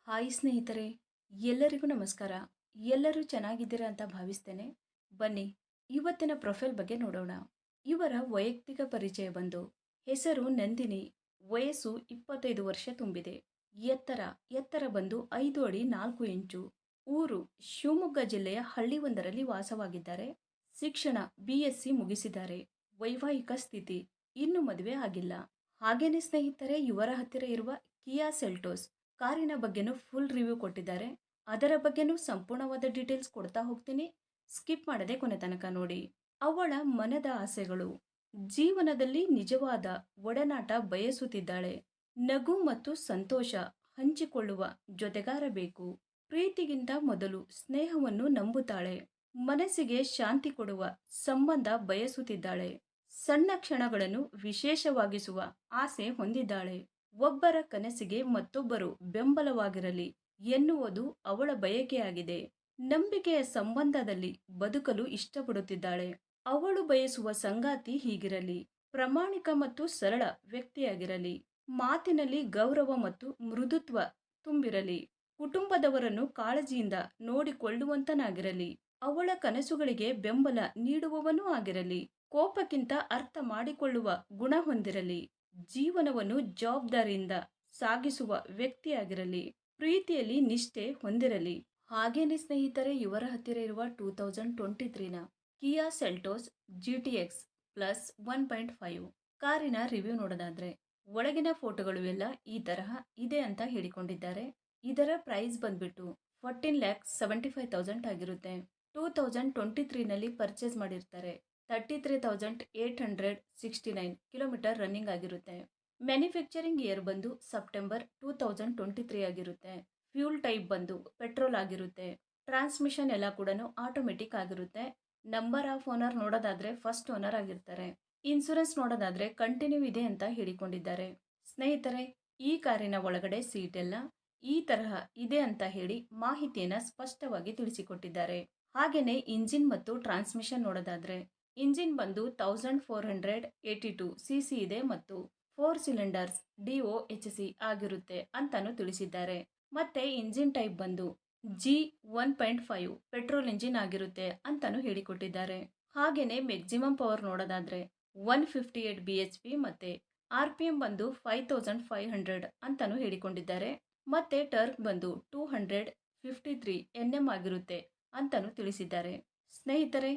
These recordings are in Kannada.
ಹಾಯ್ ಸ್ನೇಹಿತರೆ, ಎಲ್ಲರಿಗೂ ನಮಸ್ಕಾರ. ಎಲ್ಲರೂ ಚೆನ್ನಾಗಿದ್ದೀರಾ ಅಂತ ಭಾವಿಸ್ತೇನೆ. ಬನ್ನಿ, ಇವತ್ತಿನ ಪ್ರೊಫೈಲ್ ಬಗ್ಗೆ ನೋಡೋಣ. ಇವರ ವೈಯಕ್ತಿಕ ಪರಿಚಯ ಬಂದು, ಹೆಸರು ನಂದಿನಿ, ವಯಸ್ಸು 25 ವರ್ಷ ತುಂಬಿದೆ. ಎತ್ತರ ಬಂದು 5 ಅಡಿ 4 ಇಂಚು. ಊರು ಶಿವಮೊಗ್ಗ ಜಿಲ್ಲೆಯ ಹಳ್ಳಿಯೊಂದರಲ್ಲಿ ವಾಸವಾಗಿದ್ದಾರೆ. ಶಿಕ್ಷಣ BSc ಮುಗಿಸಿದ್ದಾರೆ. ವೈವಾಹಿಕ ಸ್ಥಿತಿ ಇನ್ನೂ ಮದುವೆ ಆಗಿಲ್ಲ. ಹಾಗೇನೆ ಸ್ನೇಹಿತರೆ, ಇವರ ಹತ್ತಿರ ಇರುವ ಕಿಯಾ ಸೆಲ್ಟೋಸ್ ಕಾರಿನ ಬಗ್ಗೆನೂ ಫುಲ್ ರಿವ್ಯೂ ಕೊಟ್ಟಿದ್ದಾರೆ. ಅದರ ಬಗ್ಗೆನೂ ಸಂಪೂರ್ಣವಾದ ಡೀಟೇಲ್ಸ್ ಕೊಡ್ತಾ ಹೋಗ್ತೀನಿ. ಸ್ಕಿಪ್ ಮಾಡದೆ ಕೊನೆ ತನಕ ನೋಡಿ. ಅವಳ ಮನದ ಆಸೆಗಳು: ಜೀವನದಲ್ಲಿ ನಿಜವಾದ ಒಡನಾಟ ಬಯಸುತ್ತಿದ್ದಾಳೆ. ನಗು ಮತ್ತು ಸಂತೋಷ ಹಂಚಿಕೊಳ್ಳುವ ಜೊತೆಗಾರ ಬೇಕು. ಪ್ರೀತಿಗಿಂತ ಮೊದಲು ಸ್ನೇಹವನ್ನು ನಂಬುತ್ತಾಳೆ. ಮನಸ್ಸಿಗೆ ಶಾಂತಿ ಕೊಡುವ ಸಂಬಂಧ ಬಯಸುತ್ತಿದ್ದಾಳೆ. ಸಣ್ಣ ಕ್ಷಣಗಳನ್ನು ವಿಶೇಷವಾಗಿಸುವ ಆಸೆ ಹೊಂದಿದ್ದಾಳೆ. ಒಬ್ಬರ ಕನಸಿಗೆ ಮತ್ತೊಬ್ಬರು ಬೆಂಬಲವಾಗಿರಲಿ ಎನ್ನುವುದು ಅವಳ ಬಯಕೆಯಾಗಿದೆ. ನಂಬಿಕೆಯ ಸಂಬಂಧದಲ್ಲಿ ಬದುಕಲು ಇಷ್ಟಪಡುತ್ತಿದ್ದಾಳೆ. ಅವಳು ಬಯಸುವ ಸಂಗಾತಿ ಹೀಗಿರಲಿ: ಪ್ರಾಮಾಣಿಕ ಮತ್ತು ಸರಳ ವ್ಯಕ್ತಿಯಾಗಿರಲಿ. ಮಾತಿನಲ್ಲಿ ಗೌರವ ಮತ್ತು ಮೃದುತ್ವ ತುಂಬಿರಲಿ. ಕುಟುಂಬದವರನ್ನು ಕಾಳಜಿಯಿಂದ ನೋಡಿಕೊಳ್ಳುವಂತನಾಗಿರಲಿ. ಅವಳ ಕನಸುಗಳಿಗೆ ಬೆಂಬಲ ನೀಡುವವನೂ ಆಗಿರಲಿ. ಕೋಪಕ್ಕಿಂತ ಅರ್ಥ ಮಾಡಿಕೊಳ್ಳುವ ಗುಣ ಹೊಂದಿರಲಿ. ಜೀವನವನ್ನು ಜವಾಬ್ದಾರಿಯಿಂದ ಸಾಗಿಸುವ ವ್ಯಕ್ತಿಯಾಗಿರಲಿ. ಪ್ರೀತಿಯಲ್ಲಿ ನಿಷ್ಠೆ ಹೊಂದಿರಲಿ. ಹಾಗೇನೆ ಸ್ನೇಹಿತರೆ, ಇವರ ಹತ್ತಿರ ಇರುವ 2023ನ ಕಿಯಾ ಸೆಲ್ಟೋಸ್ GTX ಪ್ಲಸ್ 1.5 ಕಾರಿನ ರಿವ್ಯೂ ನೋಡೋದಾದ್ರೆ, ಒಳಗಿನ ಫೋಟೋಗಳು ಎಲ್ಲ ಈ ತರಹ ಇದೆ ಅಂತ ಹೇಳಿಕೊಂಡಿದ್ದಾರೆ. ಇದರ ಪ್ರೈಸ್ ಬಂದ್ಬಿಟ್ಟು 14,75,000 ಆಗಿರುತ್ತೆ. 2023ನಲ್ಲಿ ಪರ್ಚೇಸ್ ಮಾಡಿರ್ತಾರೆ. 33,869 ಕಿಲೋಮೀಟರ್ ರನ್ನಿಂಗ್ ಆಗಿರುತ್ತೆ. ಮ್ಯಾನುಫ್ಯಾಕ್ಚರಿಂಗ್ ಇಯರ್ ಬಂದು ಸೆಪ್ಟೆಂಬರ್ 2023 ಆಗಿರುತ್ತೆ. ಫ್ಯೂಲ್ ಟೈಪ್ ಬಂದು ಪೆಟ್ರೋಲ್ ಆಗಿರುತ್ತೆ. ಟ್ರಾನ್ಸ್ಮಿಷನ್ ಎಲ್ಲ ಕೂಡ ಆಟೋಮೆಟಿಕ್ ಆಗಿರುತ್ತೆ. ನಂಬರ್ ಆಫ್ ಓನರ್ ನೋಡೋದಾದ್ರೆ ಫಸ್ಟ್ ಓನರ್ ಆಗಿರ್ತಾರೆ. ಇನ್ಸೂರೆನ್ಸ್ ನೋಡೋದಾದ್ರೆ ಕಂಟಿನ್ಯೂ ಇದೆ ಅಂತ ಹೇಳಿಕೊಂಡಿದ್ದಾರೆ. ಸ್ನೇಹಿತರೆ, ಈ ಕಾರಿನ ಒಳಗಡೆ ಸೀಟ್ ಎಲ್ಲ ಈ ತರಹ ಇದೆ ಅಂತ ಹೇಳಿ ಮಾಹಿತಿಯನ್ನ ಸ್ಪಷ್ಟವಾಗಿ ತಿಳಿಸಿಕೊಟ್ಟಿದ್ದಾರೆ. ಹಾಗೇನೆ ಇಂಜಿನ್ ಮತ್ತು ಟ್ರಾನ್ಸ್ಮಿಷನ್ ನೋಡೋದಾದ್ರೆ, ಇಂಜಿನ್ ಬಂದು 1482 cc ಇದೆ ಮತ್ತು 4 ಸಿಲಿಂಡರ್ಸ್ DOHC ಆಗಿರುತ್ತೆ ಅಂತಾನು ತಿಳಿಸಿದ್ದಾರೆ. ಮತ್ತೆ ಇಂಜಿನ್ ಟೈಪ್ ಬಂದು G1.5 ಪೆಟ್ರೋಲ್ ಇಂಜಿನ್ ಆಗಿರುತ್ತೆ ಅಂತಾನು ಹೇಳಿಕೊಟ್ಟಿದ್ದಾರೆ. ಹಾಗೇನೆ ಮ್ಯಾಕ್ಸಿಮಮ್ ಪವರ್ ನೋಡೋದಾದ್ರೆ 158 BHP ಮತ್ತೆ RPM ಬಂದು 5500 ಅಂತಾನು ಹೇಳಿಕೊಂಡಿದ್ದಾರೆ. ಮತ್ತೆ ಟರ್ಕ್ ಬಂದು 253 Nm ಆಗಿರುತ್ತೆ ಅಂತಾನು ತಿಳಿಸಿದ್ದಾರೆ. ಸ್ನೇಹಿತರೆ,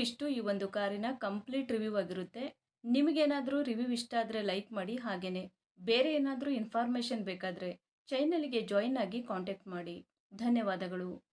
ಇಷ್ಟು ಈ ಒಂದು ಕಾರಿನ ಕಂಪ್ಲೀಟ್ ರಿವ್ಯೂ ಆಗಿರುತ್ತೆ. ನಿಮಗೇನಾದರೂ ರಿವ್ಯೂ ಇಷ್ಟ ಆದರೆ ಲೈಕ್ ಮಾಡಿ. ಹಾಗೇನೆ ಬೇರೆ ಏನಾದರೂ ಇನ್ಫಾರ್ಮೇಷನ್ ಬೇಕಾದರೆ ಚಾನಲ್ಗೆ ಜಾಯಿನ್ ಆಗಿ ಕಾಂಟ್ಯಾಕ್ಟ್ ಮಾಡಿ. ಧನ್ಯವಾದಗಳು.